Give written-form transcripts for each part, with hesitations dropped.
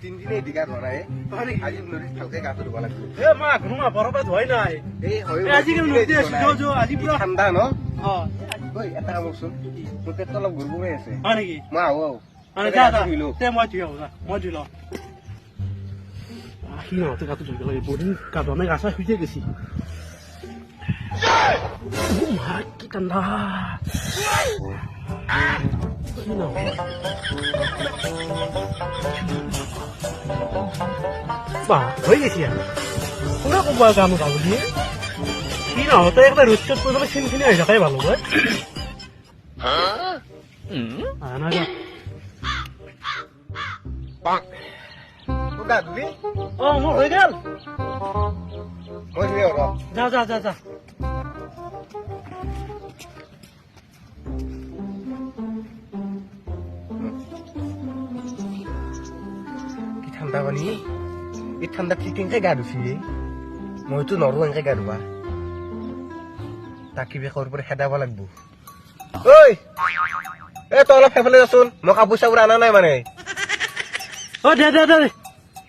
তিনদিনেই দীঘাত হোৱা নাই আজি নদীত ভালকে গাটো ধুব লাগিব মা ঘুমা বৰফত হোৱাই নাই আজিকালি নদী আজি পুৰা ঠাণ্ডা ন অ ঐ এটা কামকচোন মোৰ পেটটো অলপ গুৰগুৰাই আছে হয় নেকি মই আহো মই ধুই আহো মই ধুই লওঁ সি নহতে গাটো ধুব লাগে বহুদিন গা ধোৱা নাই গা চা শুইতে গেছি কি ঠাণ্ডা বাহ হৈ গেছি আৰু কোনে ক'ব আৰু কাম গা বুলি সি নহতে একটা ৰোড চোট কৰি পেলাই চিনখিনি আহি থাকাই ভাল হ'ব গা ধুবি অ মোৰ হৈ গেল মই ধুই আহো যা যা যা যা কি ঠাণ্ডা পানী এই ঠাণ্ডা ঠিক কেনেকে গা ধুছি মইতো নৰো এনেকে গা ধুবা তাক কিবা কৰিব খেদাব লাগব ঐ এ তই অলপ সেইফালে যাচোন মই কাপোৰ চাপোৰ অনা নাই মানে অ দে দে দে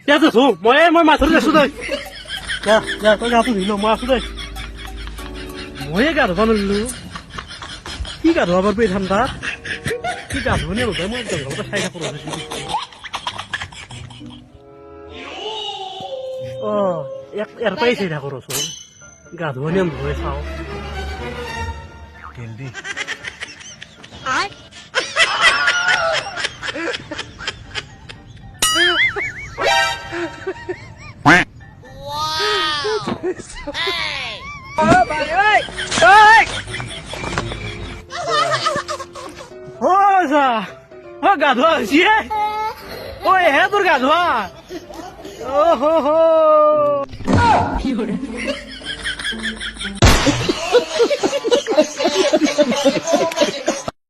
আছো মই মাছ ধৰি আছো তই যা তই গাটো ধুই ল মই আছো দে ময়ে গা ধুবা নোৱাৰিলো কি গা ধুবা পাৰবি ঠাণ্ডা কি গা ধুবনি মই জংঘলতে চাই থাকো অ ইয়াৰ পৰাই চাই থাকো ৰচোন গা ধুবনি ধুই চাওঁ তেল দি গা ধোৱা হৈছে ঐ হে তোৰ গা ধোৱা অ